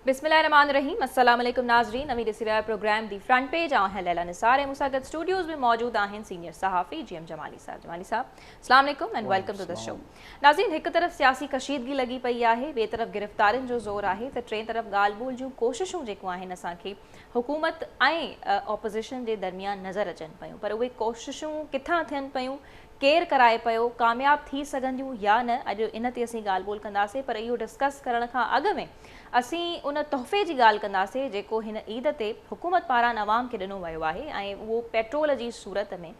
बिस्मिल्लाहिर्रहमानिर्रहीम अस्सलाम वालेकुम नाज़रीन। नवी ॾिसी प्रोग्राम दी फ्रंट पेज आहिनि लैला निसार ऐं मूंसां गॾु स्टूडियोज़ में मौजूद आहिनि सीनियर सहाफ़ी GM जमाली साहब। अस्सलाम वालेकुम and welcome to the show. नाज़रीन, हिकु तरफ़ सियासी कशीदगी लगी पई आहे, ॿिए तरफ़ गिरफ़्तारियुनि जो ज़ोर आहे, त टे तरफ़ ॻाल्हि ॿोल जूं कोशिशूं जेको आहिनि असांखे हुकूमत ऐं ऑपोज़िशन जे दरमियान नज़र अचनि पियूं, पर उहे कोशिशूं किथां थियनि पियूं, केरु कराए पियो, कामयाब थी सघंदियूं या न, अॼु इन ते असीं ॻाल्हि ॿोल कंदासीं। पर इहो डिस्कस करण खां अॻु में असीं उन तोहफ़े जी ॻाल्हि कंदासीं जेको हिन ईद ते हुकूमत पारां अवाम खे ॾिनो वियो आहे, ऐं उहो पेट्रोल जी सूरत में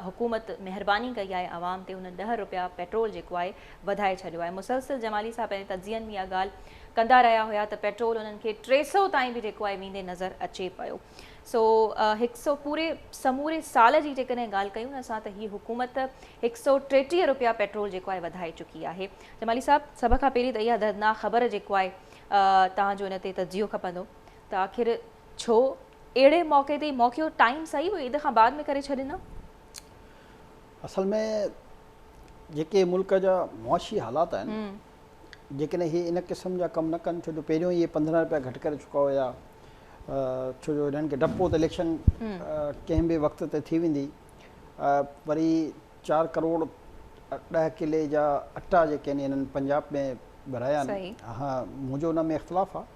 हुकूमत महिरबानी कई आहे अवाम ते, उन 10 रुपया पेट्रोल जेको आहे वधाए छॾियो आहे। मुसलसिल जमाली साहब पंहिंजे तज्ज़ियनि में इहा ॻाल्हि कंदा रहिया हुया त पेट्रोल उन्हनि खे 300 ताईं बि जेको आहे वेंदे नज़र अचे पियो। सो 100 पूरे समूरे साल जी जेकॾहिं ॻाल्हि कयूं न असां, त हीअ हुकूमत 133 रुपया पेट्रोल जेको आहे वधाए चुकी आहे। जमाली साहब, सभ खां पहिरीं त इहा दर्दनाक ख़बर जेको आहे तव्हांजो इन ते तजियो खपंदो त आख़िर छो अहिड़े मौक़े ते मौक़ो टाइम सही हुओ ईद खां बाद में करे छॾिनो? असल में जेके मुल्क जा मुआशी हालात आहिनि, जेकॾहिं इहे इन क़िस्म जा कम न कनि, छो जो पहिरियों इहे 15 रुपया घटि करे चुका हुया, छो जो हिननि खे डपो त इलेक्शन कंहिं बि वक़्त ते थी वेंदी। वरी 4 करोड़ 10 किले जा अटा जेके आहिनि हिननि पंजाब में भराया आहिनि। हा, मुंहिंजो उन में इख़्तिलाफ़ आहे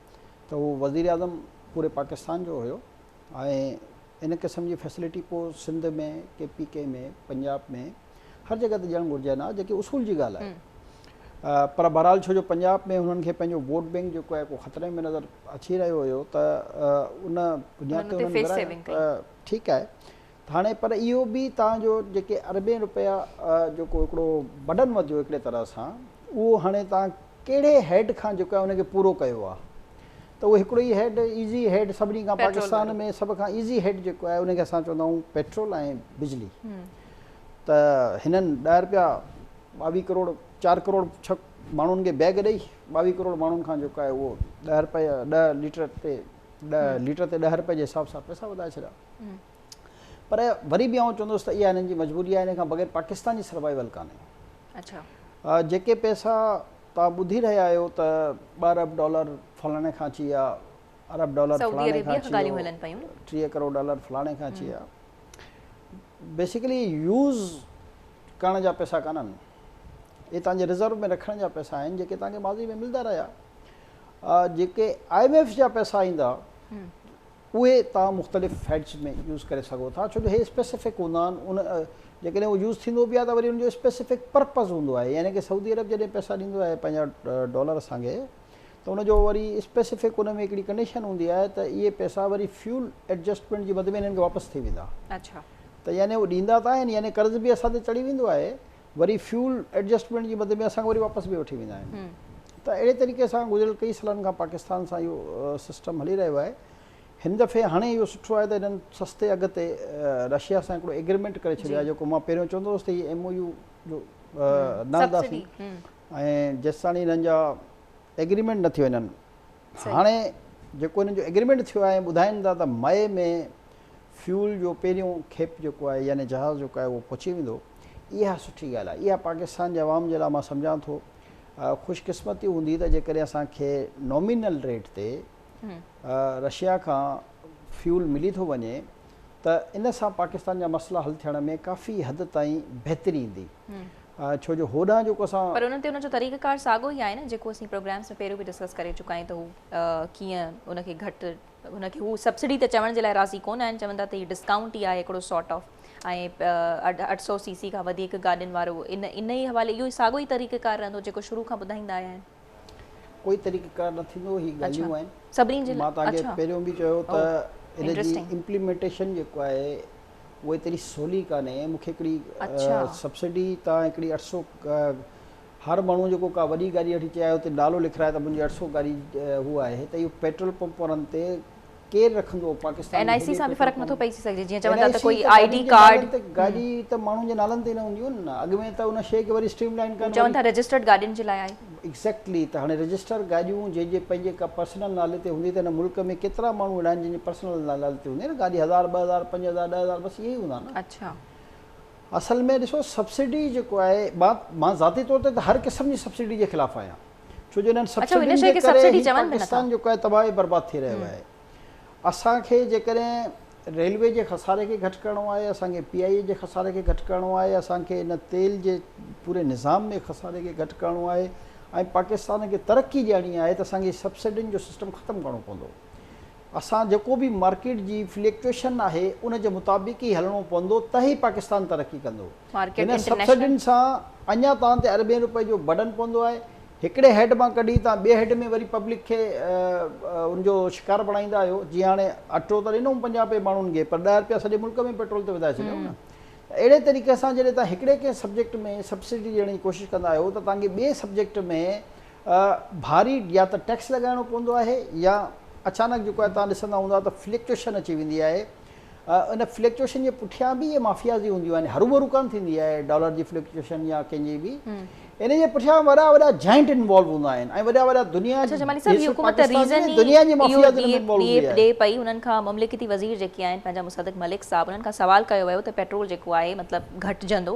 त उहो वज़ीर आज़म पूरे पाकिस्तान जो हुयो, ऐं इन क़िस्म जी फैसिलिटी पोइ सिंध में, KPK में, पंजाब में हर जॻह ते ॾियणु घुरिजे न, जेकी उसूल जी ॻाल्हि आहे। पर बहरहाल छो जो पंजाब में हुननि खे पंहिंजो वोट बैंक जेको आहे को ख़तरे में नज़र अची रहियो हुयो, त उन बुनियाद ते उन्हनि ठीकु आहे त हाणे। पर इहो बि तव्हांजो जेके अरबें रुपया जेको हिकिड़ो बडन वधियो हिकिड़े तरह सां, उहो हाणे तव्हां कहिड़े हेड खां जेको आहे उनखे पूरो कयो आहे, त उहो हिकिड़ो ई हेड, ईज़ी हेड सभिनी खां पाकिस्तान में सभ खां ईज़ी हेड जेको आहे उनखे असां चवंदा आहियूं पेट्रोल ऐं बिजली। त हिननि 10 रुपया 22 करोड़ 4 करोड़ 6 माण्हुनि खे बैग ॾेई 22 करोड़ माण्हुनि खां जेको आहे उहो 10 रुपया 10 लीटर ते 10 रुपए जे हिसाब सां पैसा वधाए छॾिया। पर वरी बि आउं चवंदुसि त इहा हिननि जी मजबूरी आहे, इन खां बग़ैर पाकिस्तान जी सर्वाइवल कान्हे। अच्छा, जेके पैसा तव्हां ॿुधी रहिया आहियो त $12 अरब फलाणे खां अची विया, $1 अरब फलाणे खां अची वियो, $30 करोड़ फलाणे खां अची विया, बेसिकली यूज़ करण जा पैसा कान्हनि, इहे तव्हांजे रिज़र्व में रखण जा पैसा आहिनि जेके तव्हांखे माज़ी में मिलंदा रहिया। जेके IMF जा पैसा ईंदा उहे तव्हां मुख़्तलिफ़ हेड्स में यूज़ करे सघो था, छो जो हे स्पेसिफिक हूंदा आहिनि। उन जेकॾहिं उहो यूज़ थींदो बि आहे त वरी उनजो स्पेसिफिक पर्पज़ हूंदो आहे, यानी की सऊदी अरब जॾहिं पैसा ॾींदो आहे पंहिंजा डॉलर असांखे, त उनजो वरी स्पेसिफिक उन में हिकिड़ी कंडीशन हूंदी आहे त इहे पैसा वरी फ्यूल एडजस्टमेंट जी मद में हिननि खे वापसि थी वेंदा। अच्छा, त यानी उहो ॾींदा त आहिनि, यानी कर्ज़ बि असां ते चढ़ी वेंदो आहे, वरी फ्यूल एडजस्टमेंट जी मद में असांखे वरी वापसि बि वठी वेंदा आहिनि। त अहिड़े तरीक़े सां गुज़िरियल कई सालनि खां पाकिस्तान सां इहो सिस्टम हली रहियो आहे। हिन दफ़े हाणे इहो सुठो आहे त हिननि सस्ते अघ ते रशिया सां हिकिड़ो एग्रीमेंट करे छॾियो आहे, जेको मां पहिरियों चवंदो हुउसि त हीअ MOU जो न हलंदासीं, ऐं जेसि ताईं हिननि जा एग्रीमेंट न थियो हिननि। हाणे जेको हिननि जो एग्रीमेंट थियो आहे, ॿुधाइनि था त मई में फ्यूल जो पहिरियों खेप जेको आहे यानी जहाज़ जेको आहे उहो पहुची वेंदो। इहा सुठी ॻाल्हि आहे, इहा पाकिस्तान जे अवाम जे लाइ मां सम्झां थो ख़ुशकिस्मती हूंदी त जेकॾहिं असांखे नॉमिनल रेट ते रशिया खां फ्यूल मिली थो वञे त इन सां पाकिस्तान जा मसइला हल थियण में काफ़ी हद ताईं बहितरी ईंदी, छो जो होॾां जेको असां पर उन ते उनजो तरीक़ेकार साॻियो ई आहे न, जेको असीं प्रोग्राम्स में पहिरियों बि डिस्कस करे चुका आहियूं, त हू कीअं उनखे घटि उनखे हू सब्सिडी त चवण जे लाइ राज़ी कोन आहिनि, चवंदा त हीअ डिस्काउंट ई आहे हिकिड़ो सॉर्ट ऑफ, ऐं 800 cc खां वधीक गाॾियुनि वारो इन ई हवाले इहो ई साॻियो ई तरीक़ेकार रहंदो जेको शुरू खां ॿुधाईंदा आया आहिनि। कोई तरीक़ेकार न थींदो, ही ॻाल्हियूं आहिनि सभिनी जे लाइ। मां तव्हांखे पहिरियों बि चयो त इन जी इम्प्लीमेंटेशन जेको आहे उहा एतिरी सवली कान्हे। मूंखे हिकिड़ी सब्सिडी तव्हां हिकिड़ी 800 हर माण्हू जेको का वॾी गाॾी वठी चए हुते नालो लिखाए त मुंहिंजी 800 गाॾी हू आहे, त इहो पेट्रोल पंप वारनि ते केरु रखंदो? पाकिस्तान NIC सां बि फ़र्क़ु नथो पई सघे, जीअं चवंदा त कोई ID कार्ड ते गाॾी त माण्हुनि जे नालनि ते न हूंदियूं न, अॻु में त उन शइ खे वरी स्ट्रीमलाइन कनि, चवनि था रजिस्टर्ड गाॾियुनि जे लाइ आहे। एक्ज़ैक्टली, त हाणे रजिस्टर गाॾियूं जंहिंजे पंहिंजे का पर्सनल नाले ते हूंदी त हिन मुल्क में केतिरा माण्हू अहिड़ा आहिनि जंहिंजे पर्सनल नाले ते हूंदी न गाॾी, 1000 2000 5000 10000 बसि इहे ई हूंदा न। अच्छा, असल में ॾिसो सब्सिडी जेको आहे, मां ज़ाती तौर ते त हर क़िस्म जी सब्सिडी जे ख़िलाफ़ु आहियां, छो जो इन्हनि अच्छा, सब्सिडियुनि हिन शइ जे खे करे सब्सिडी ही चवनि बि नथा। पाकिस्तान जेको आहे तबाही बर्बाद थी रहियो आहे। असांखे जेकॾहिं रेलवे जे खसारे खे घटि करिणो आहे, असांखे PIA जे खसारे खे घटि करिणो आहे, असांखे इन तेल जे पूरे निज़ाम में खसारे खे घटि करिणो आहे ऐं पाकिस्तान खे तरक़ी ॾियणी आहे त असांखे सब्सिडियुनि जो सिस्टम ख़तमु करिणो पवंदो। असां जेको बि मार्केट जी फ्लक्चुएशन आहे उन जे मुताबिक़ ई हलणो पवंदो त ई पाकिस्तान तरक़ी कंदो। मार्केट हिन सब्सिडियुनि सां अञा तव्हां ते अरबें रुपए जो बर्डन पवंदो आहे। हिकिड़े हेड मां कढी तव्हां ॿिए हेड में वरी पब्लिक खे उनजो शिकार बणाईंदा आहियो। जीअं हाणे अटो त ॾिनऊं 50 रुपए माण्हुनि खे, पर 10 रुपया सॼे मुल्क में पेट्रोल ते वधाए छॾियऊं न। अहिड़े तरीक़े सां जॾहिं तव्हां हिकिड़े कंहिं सब्जेक्ट में सब्सिडी ॾियण जी कोशिशि कंदा आहियो त तव्हांखे ॿिए सब्जेक्ट में भारी या त टैक्स लॻाइणो पवंदो आहे या अचानक जेको आहे तव्हां ॾिसंदा हूंदा त फ्लक्चुएशन अची वेंदी आहे। इन फ्लक्चुएशन जे पुठियां बि इहे माफ़िया जी हूंदियूं आहिनि। हरू भरू कान थींदी आहे डॉलर जी फ्लक्चुएशन या कंहिंजी बि। इन जे पुठियां वॾा वॾा जाइंट इन्वॉल्व हूंदा आहिनि ऐं वॾा वॾा दुनिया अच्छा जमाली साहब, सिर्फ़ु हुकूमत पाकिस्तान रीज़न जी दुनिया जी माफ़िया में इन्वॉल्व हूंदी आहे। ॾे पई उन्हनि खां ममलिकती वज़ीर जेके आहिनि पंहिंजा मुसद्दिक़ मलिक साहब, उन्हनि खां सवाल कयो वियो त पेट्रोल जेको आहे मतिलबु घटिजंदो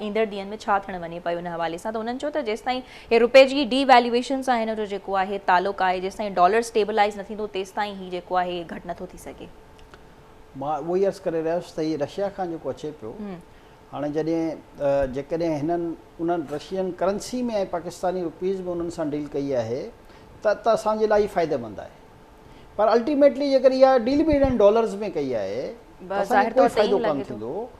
ईंदड़ ॾींहंनि में छा थियणु वञे पियो उन हवाले सां। त उन्हनि चयो त जेसिताईं हे रुपए जी डीवैल्यूएशन सां हिन जो जेको आहे तालुक़ु आहे, जेसिताईं डॉलर स्टेबलाइज़ न थींदो तेसिताईं ही जेको आहे घटि नथो थी सघे। मां उहो ई अर्ज़ु करे रहियुसि त हीउ रशिया खां जेको अचे पियो, हाणे जॾहिं जेकॾहिं हिननि उन्हनि रशियन करंसी में ऐं पाकिस्तानी रुपीज़ में उन्हनि सां डील कई आहे त असांजे लाइ फ़ाइदेमंद आहे। पर अल्टीमेटली जेकर इहा डील बि हिननि डॉलर्स में कई आहे त असांखे कोई फ़ाइदो कान थींदो।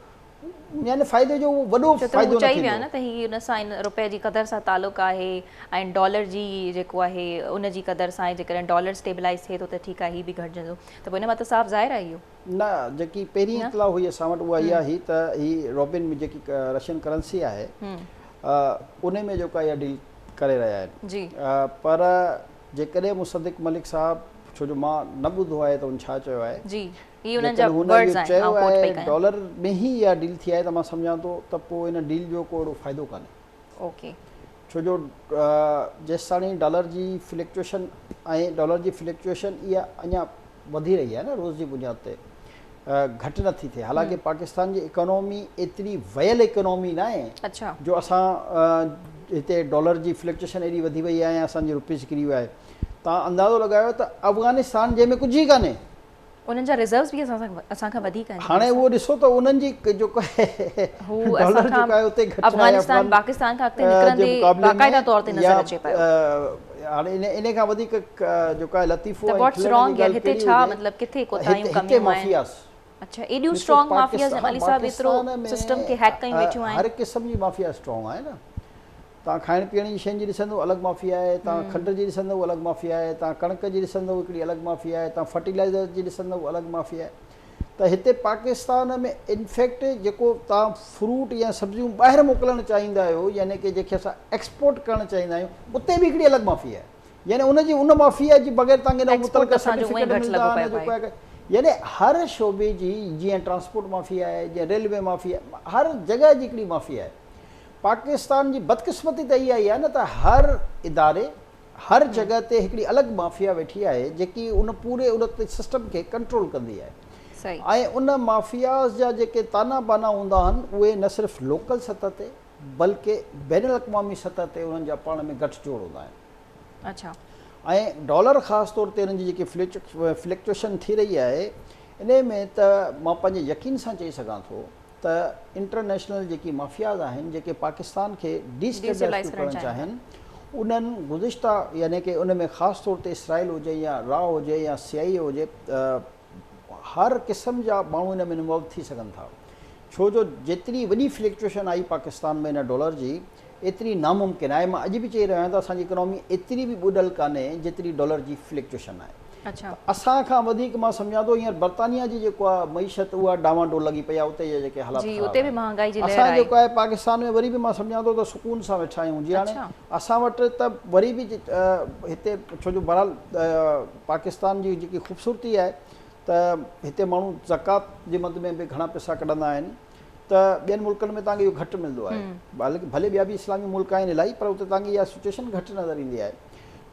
यानी फ़ाइदे जो वॾो फ़ाइदो चई विया न त ही उन सां रुपए जी क़दर सां तालुक़ु आहे ऐं डॉलर जी जेको आहे उन जी क़दर सां आहे। जेकॾहिं डॉलर स्टेबलाइज़ थिए थो त ठीकु आहे, ही बि घटिजंदो। त पोइ हिन मां त साफ़ ज़ाहिर आहे इहो न। जेकी पहिरीं इतला हुई असां वटि उहा इहा हुई त ही रॉबिन में जेकी रशियन करंसी आहे उन में जेको आहे इहा डील करे रहिया आहिनि जी। पर जेकॾहिं मुसद्दिक़ मलिक साहब, छो जो मां न ॿुधो आहे त हुन छा चयो आहे जी, ही उन्हनि जा वर्ड्स आहिनि, चयो आहे डॉलर में ई इहा डील थी आहे त मां सम्झां थो त पोइ इन डील जो को अहिड़ो फ़ाइदो कान्हे। ओके। छो जो जेसि ताईं डॉलर जी फ्लक्चुएशन ऐं डॉलर जी फ्लक्चुएशन इहा अञा वधी रही आहे न रोज़ जी बुनियाद ते, घटि नथी थिए। हालांकि पाकिस्तान जी इकोनॉमी एतिरी वयल इकोनॉमी न आहे अच्छा जो असां हिते डॉलर जी फ्लक्चुएशन एॾी वधी वई आहे ऐं असांजी रुपीज़ किरी वियो आहे। तव्हां अंदाज़ो लॻायो त अफ़गानिस्तान जंहिंमें कुझु ई कान्हे, उन्हनि जा रिज़र्व्स बि असांखां वधीक आहिनि। हाणे उहो ॾिसो त उन्हनि जी जेको आहे डॉलर जेको आहे उते घटि आहे अफ़गानिस्तान पाकिस्तान खां अॻिते निकिरंदे बाक़ाइदा तौर ते नज़र अचे पियो। हाणे इन खां वधीक जेको आहे लतीफ़ो त व्हाट्स रॉन्ग यार, हिते छा मतिलबु किथे कोताहियूं कमियूं आहिनि? अच्छा, एॾियूं स्ट्रॉन्ग माफियाज़ जमाली साहब एतिरो सिस्टम खे हैक कयूं वेठियूं आहिनि। हर क़िस्म जी माफिया स्ट्रॉन्ग आहे न। तव्हां खाइण पीअण जी शयुनि जी ॾिसंदो अलॻि माफ़िया आहे, तव्हां खंड जी ॾिसंदो अलॻि माफ़िया आहे, तव्हां कणिक जी ॾिसंदो हिकिड़ी अलॻि माफ़िया आहे, तव्हां फर्टिलाइज़र जी ॾिसंदो अलॻि माफ़िया आहे। त हिते पाकिस्तान में इनफैक्ट जेको तव्हां फ्रूट या सब्जियूं ॿाहिरि मोकिलणु चाहींदा आहियो, यानी कि जेके असां एक्सपोर्ट करणु चाहींदा आहियूं, उते बि हिकिड़ी अलॻि माफ़िया आहे। यानी उनजी उन माफ़िया जी बग़ैर तव्हांखे मुतलक़ सर्टिफिकेट मिलंदा। यानी हर शोबे जी, जीअं ट्रांसपोर्ट माफ़िया आहे, जीअं रेलवे माफ़िया, हर जॻह जी हिकिड़ी माफ़िया आहे। पाकिस्तान जी बदकिस्मती त इहा ई आहे न त हर इदारे हर जॻह ते हिकिड़ी अलॻि माफ़िया वेठी आहे जेकी उन पूरे उन सिस्टम खे कंट्रोल कंदी आहे। ऐं उन माफ़ियाज़ जा जेके ताना बाना हूंदा आहिनि उहे न सिर्फ़ु लोकल सतह ते बल्कि बैन अल-अक़वामी सतह ते उन्हनि जा पाण में गठजोड़ हूंदा आहिनि। अच्छा। ऐं डॉलर ख़ासि तौर ते हिननि जी जेकी फ्लक्चुएशन थी रही आहे इन में त मां पंहिंजे यकीन सां चई सघां थो त इंटरनेशनल जेकी माफ़ियाज़ आहिनि जेके पाकिस्तान खे डिस्टेबलाइज़ करणु चाहिनि, उन्हनि गुज़िश्ता यानी कि उन में ख़ासि तौर ते इसराइल हुजे या रॉ हुजे या CIA हुजे, हर क़िस्म जा माण्हू हिन में इन्वॉल्व थी सघनि था। छो जो जेतिरी वॾी फ्लक्चुएशन आई पाकिस्तान में हिन डॉलर जी एतिरी नामुमकिन आहे। मां अॼु बि चई रहियो आहियां त असांजी इकोनॉमी एतिरी बि ॿुॾल कान्हे जेतिरी डॉलर जी फ्लक्चुएशन आहे। अच्छा। असां खां वधीक मां सम्झां थो हींअर बर्तानिया जी जेको आहे मईशत उहा डामाडोल लॻी पई आहे, उते जा जेके हालात उते बि महांगाई जी लहर असां जेको आहे पाकिस्तान में वरी बि मां सम्झां थो त सुकून सां वेठा आहियूं। जीअं हाणे असां वटि त वरी बि हिते छो जो बहरहाल पाकिस्तान जी जेकी ख़ूबसूरती आहे त हिते माण्हू ज़कात जे मद में बि घणा पैसा कढंदा आहिनि, त ॿियनि मुल्कनि में तव्हांखे इहो घटि मिलंदो आहे। भले ॿिया बि इस्लामी मुल्क आहिनि इलाही, पर उते तव्हांखे इहा सिचुएशन घटि नज़र ईंदी आहे।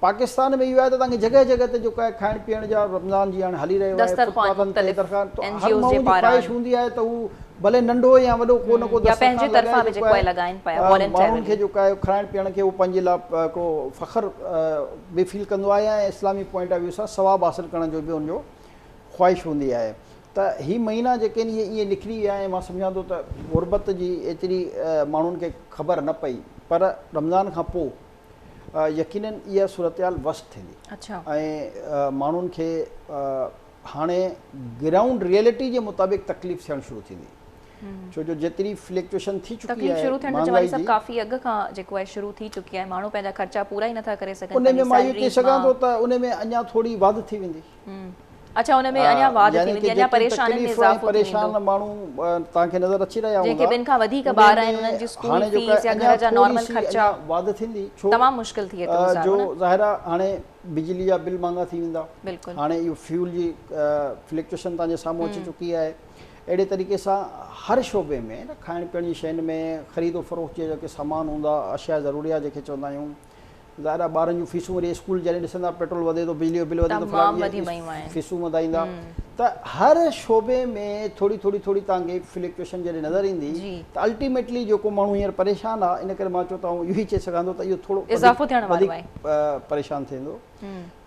पाकिस्तान में इहो आहे त तव्हांखे जॻह जॻह ते जेको आहे खाइण पीअण जा रमज़ान जी हाणे हली रहियो आहे, हर माण्हू जी ख़्वाहिश हूंदी आहे त हू भले नंढो या वॾो को न को या पंहिंजे तरफ़ां बि जेको आहे लॻाइनि पिया माण्हुनि खे जेको आहे खाइण पीअण खे उहो पंहिंजे लाइ हिकिड़ो फ़ख्रु बि फील कंदो आहे ऐं इस्लामी पॉइंट ऑफ व्यू सां सवाबु हासिलु करण जो बि हुनजो ख़्वाहिश हूंदी आहे। त हीअ महीना जेके आहिनि इहे ईअं निकिरी विया ऐं मां सम्झां थो त गुरबत जी एतिरी माण्हुनि खे ख़बर न पई, पर रमज़ान खां पोइ यकीनन इहा सूरत वस्त थींदी। अच्छा। ऐं माण्हुनि खे हाणे ग्राउंड रियलिटी जे मुताबिक़ तकलीफ़ थियणु शुरू थींदी, छो जो जेतिरी फ्लक्चुएशन थी चुकी आहे, शुरू थियण जमाली साहब काफ़ी अॻु खां जेको आहे शुरू थी चुकी आहे, माण्हू पंहिंजा ख़र्चा पूरा ई नथा करे सघनि। उन में मां इहो चई सघां थो त उन में अञा थोरी वाध थी वेंदी। अच्छा, उन में अञा वाध थी वेंदी, अञा परेशानी में इज़ाफ़ो थी वेंदो। परेशान माण्हू तव्हांखे नज़र अची रहिया हूंदा, जेके ॿिनि खां वधीक ॿार आहिनि उन्हनि जी स्कूल फीस या घर जा नॉर्मल ख़र्चा वाध थींदी, छो तमामु मुश्किल थी वेंदो जो ज़ाहिर आहे हाणे बिजली जा बिल महांगा थी वेंदा। बिल्कुलु। हाणे इहो फ्यूल जी फ्लक्चुएशन तव्हांजे साम्हूं अची चुकी आहे। अहिड़े तरीक़े सां हर शोबे में खाइण पीअण जी शयुनि में ख़रीदो फ़रोख़्त जे जेके सामान हूंदा, अशिया ज़रूरिया जेके चवंदा आहियूं, ज़ाहिर आहे ॿारनि जूं फीसूं वरी स्कूल जॾहिं ॾिसंदा पेट्रोल वधे थो, बिजली जो बिल वधे थो, फीसूं वधाईंदा। त हर शोबे में थोरी थोरी थोरी तव्हांखे फ्लक्चुएशन जॾहिं नज़र ईंदी त अल्टीमेटली जेको माण्हू हींअर परेशान आहे, इन करे मां चओ था इहो ई चई सघां थो त इहो थोरो वधीक परेशान थींदो,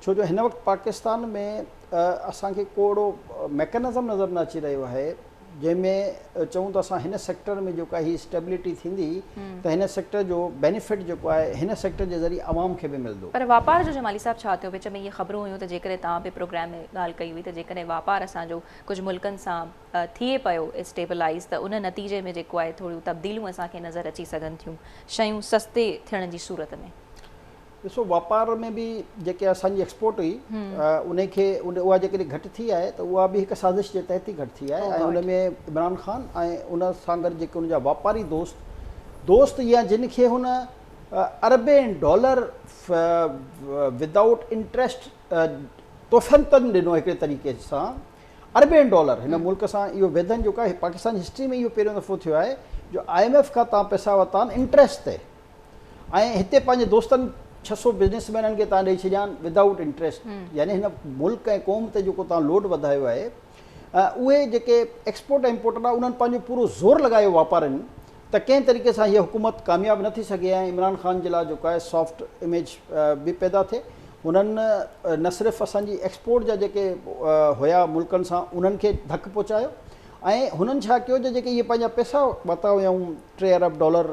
छो जो हिन वक़्तु पाकिस्तान में असांखे को अहिड़ो मैकेनिज़म नज़र न अची रहियो आहे जंहिंमें चऊं त असां हिन सेक्टर में जेका हीअ स्टेबिलिटी थींदी त हिन सेक्टर जो बेनिफिट जेको आहे हिन सेक्टर जे ज़रिए आवाम खे बि मिलंदो। पर वापार जो जमाली साहब छा थियो? विच में इहे ख़बरूं हुयूं त जेकॾहिं तव्हां बि प्रोग्राम में ॻाल्हि कई हुई त जेकॾहिं वापार असांजो कुझु मुल्कनि सां थिए पियो स्टेबलाइज़ त उन नतीजे में जेको आहे थोरियूं तब्दीलियूं असांखे नज़र अची सघनि थियूं, शयूं सस्ते थियण जी सूरत में। ॾिसो, वापार में बि जेके असांजी एक्सपोर्ट हुई उनखे उहा जेकॾहिं घटि थी आहे त उहा बि हिकु साज़िश जे तहत ई घटि थी आहे। ऐं उन में इमरान ख़ान ऐं उन सां गॾु जेके उनजा वापारी दोस्त या जिन खे हुन अरबें डॉलर विदाउट इंट्रस्ट तोहफ़तनि ॾिनो हिकिड़े तरीक़े सां, अरबें डॉलर हिन मुल्क सां इहो वेधनि जेको आहे पाकिस्तान हिस्ट्री में इहो पहिरियों दफ़ो थियो आहे जो IMF खां तव्हां पैसा वरिता आहिनि इंट्रस्ट ते, ऐं हिते पंहिंजे दोस्तनि 600 बिज़नेसमैननि खे तव्हां ॾेई छॾिया आहिनि विदाउट इंट्रस्ट। यानी हिन मुल्क ऐं क़ौम ते जेको तव्हां लोड वधायो आहे, उहे जेके एक्सपोर्ट ऐं इम्पोर्टर आहे उन्हनि पंहिंजो पूरो ज़ोर लॻायो वापारनि त कंहिं तरीक़े सां हीअ हुकूमत कामयाबु न थी सघे ऐं इमरान ख़ान जे लाइ जेको आहे सॉफ्ट इमेज बि पैदा थिए। हुननि न सिर्फ़ु असांजी एक्सपोर्ट जा जेके हुया मुल्कनि सां उन्हनि खे धकु पहुचायो, ऐं हुननि छा कयो जो जेके इहे पंहिंजा पैसा वरिता हुयऊं 3 अरब डॉलर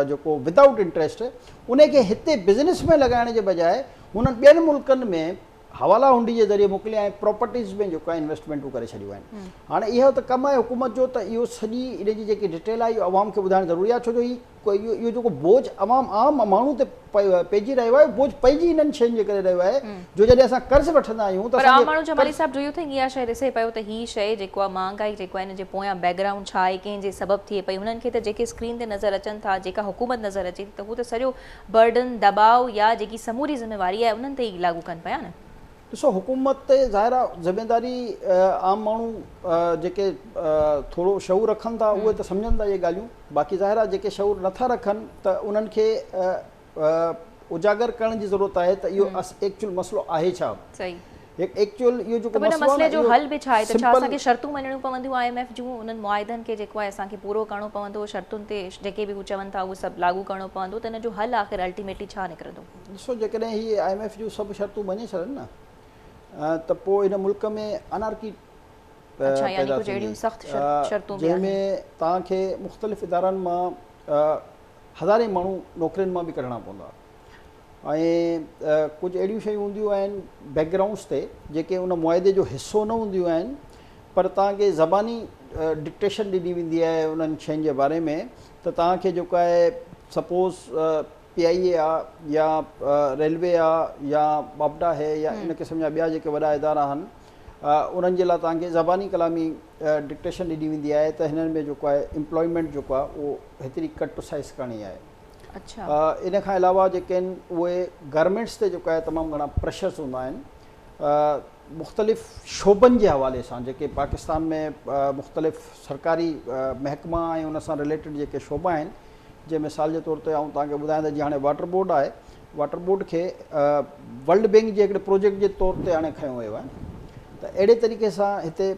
जेको विदाउट इंट्रस्ट, उनखे हिते बिज़नेस में लॻाइण जे बजाए हुननि ॿियनि मुल्कनि में हवाला हुंडी जे ज़रिए मोकिलिया ऐं प्रॉपर्टीज़ में जेको आहे इन्वेस्टमेंटूं करे छॾियूं आहिनि। हाणे इहो त कमु आहे हुकूमत जो त इहो सॼी इन जी जेकी डिटेल आहे इहो आवाम खे ॿुधाइणु ज़रूरी आहे, छो जो इहो जेको बोझ आम माण्हू ते पइजी रहियो आहे, बोझ पइजी इन्हनि शयुनि जे करे रहियो आहे जो जॾहिं असां कर्ज़ वठंदा आहियूं त आम माण्हू जमाली साहब जो इहो थिंग इहा शइ ॾिसे पियो त हीअ शइ जेको आहे महांगाई जेको आहे हिन जे पोयां बैकग्राउंड छा आहे, कंहिंजे सबबु थिए पई, हुननि खे त जेके स्क्रीन ते नज़र अचनि था, जेका हुकूमत नज़र अचे थी त हू त सॼो बर्डन दबाव या जेकी समूरी ज़िम्मेवारी आहे उन्हनि ते ई लागू कनि पिया न। ॾिसो, हुकूमत ते ज़ाहिर आहे ज़िमेदारी आम माण्हू जेके थोरो शऊर रखनि था उहे त सम्झनि था इहे ॻाल्हियूं, बाक़ी ज़ाहिर आहे जेके शऊर नथा रखनि त उन्हनि खे उजागर करण जी ज़रूरत आहे त इहो एक्चुअल मसइलो आहे छा। सही। एक्चुअल इहो जेको मसइले जो हल बि छा आहे त छा असांखे शर्तूं मञणियूं पवंदियूं IMF जूं, उन्हनि मुआइदनि खे जेको आहे असांखे पूरो करणो पवंदो, शर्तुनि ते जेके बि हू चवनि था उहो सभु लागू करणो पवंदो, त इन जो हल आख़िर अल्टीमेटली छा निकिरंदो? ॾिसो, जेकॾहिं हीअ IMF जूं सभु शर्तूं मञे छॾनि न त पोइ हिन मुल्क में अनारकी पैदा थींदी, जंहिंमें तव्हांखे मुख़्तलिफ़ इदारनि मां हज़ारे माण्हू नौकरियुनि मां बि कढणा पवंदा, ऐं कुझु अहिड़ियूं शयूं हूंदियूं आहिनि बैकग्राउंड्स ते जेके उन मुआइदे जो हिसो न हूंदियूं आहिनि, पर तव्हांखे ज़बानी डिक्टेशन ॾिनी वेंदी आहे उन्हनि शयुनि जे बारे में त तव्हांखे जेको आहे सपोज़ PIA आहे या रेलवे आहे या बाबडा है या इन क़िस्म जा ॿिया जेके वॾा इदारा आहिनि उन्हनि जे लाइ तव्हांखे ज़बानी कलामी डिक्टेशन ॾिनी वेंदी आहे त हिननि में जेको आहे एम्प्लॉयमेंट जेको आहे उहो हेतिरी कट प्रोसाइज़ करणी आहे। अच्छा। इन खां अलावा जेके आहिनि उहे गारमेंट्स ते जेको आहे तमामु घणा प्रेशर्स हूंदा आहिनि मुख़्तलिफ़ शोबनि जे हवाले सां, जेके पाकिस्तान में मुख़्तलिफ़ सरकारी महकमा ऐं उन सां रिलेटेड जेके शोबा आहिनि, जे मिसाल जे तौर ते आऊं तव्हांखे ॿुधायां त जीअं हाणे वाटर बोर्ड आहे, वाटर बोर्ड खे वर्ल्ड बैंक जे हिकिड़े प्रोजेक्ट जे तौर ते हाणे खयो वियो आहे, त अहिड़े तरीक़े सां हिते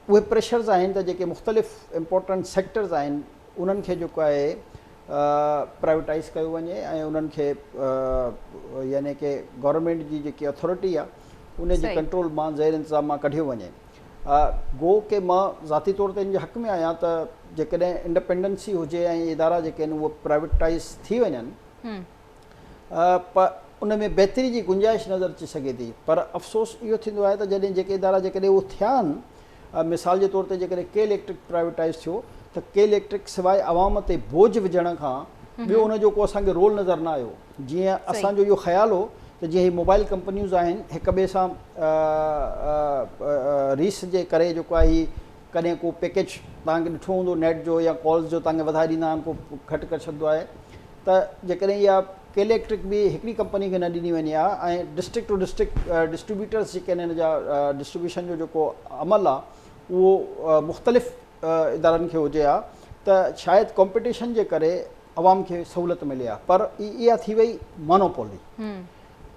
उहे प्रेशर्स आहिनि त जेके मुख़्तलिफ़ इम्पोर्टेंट सेक्टर्स आहिनि उन्हनि खे जेको आहे प्राइवेटाइज़ कयो वञे ऐं उन्हनि खे यानी कि गवर्नमेंट जी जेकी अथॉरिटी आहे उन जी कंट्रोल मां ज़ेर इंतज़ाम मां कढियो वञे। गो के मां ज़ाती तौर ते इन जे हक़ में आहियां त जेकॾहिं इंडिपेंडेंसी हुजे ऐं इदारा जेके आहिनि उहे प्राइवेटाइज़ थी वञनि पर उन में बहितरी जी गुंजाइश नज़र अची सघे थी। पर अफ़सोस इहो थींदो आहे त जॾहिं जेके इदारा जेकॾहिं उहे थिया आहिनि, मिसाल जे तौर ते जेकॾहिं के इलेक्ट्रिक प्राइवेटाइज़ थियो त के इलेक्ट्रिक सवाइ आवाम ते बोझ विझण खां ॿियो उनजो को असांखे रोल नज़र न आयो। जीअं असांजो इहो ख़्यालु हो त जीअं हीअ मोबाइल कंपनियूं आहिनि हिक ॿिए सां रीस जे करे जेको आहे हीअ कॾहिं को पैकेज तव्हांखे ॾिठो हूंदो नेट जो या कॉल्स जो तव्हांखे वधाए ॾींदा आहिनि, को घटि करे छॾींदो आहे। त जेकॾहिं इहा के इलेक्ट्रिक बि हिकिड़ी कंपनी खे न ॾिनी वञे आहे ऐं डिस्ट्रिक्ट टू डिस्ट्रिक्ट डिस्ट्रीब्यूटर्स जेके आहिनि हिन जा डिस्ट्रीब्यूशन जो जेको अमल आहे उहो मुख़्तलिफ़ इदारनि खे हुजे आहे त शायदि कॉम्पिटिशन जे करे अवाम खे सहूलियत मिले आहे। पर इहा थी वई मोनोपोली।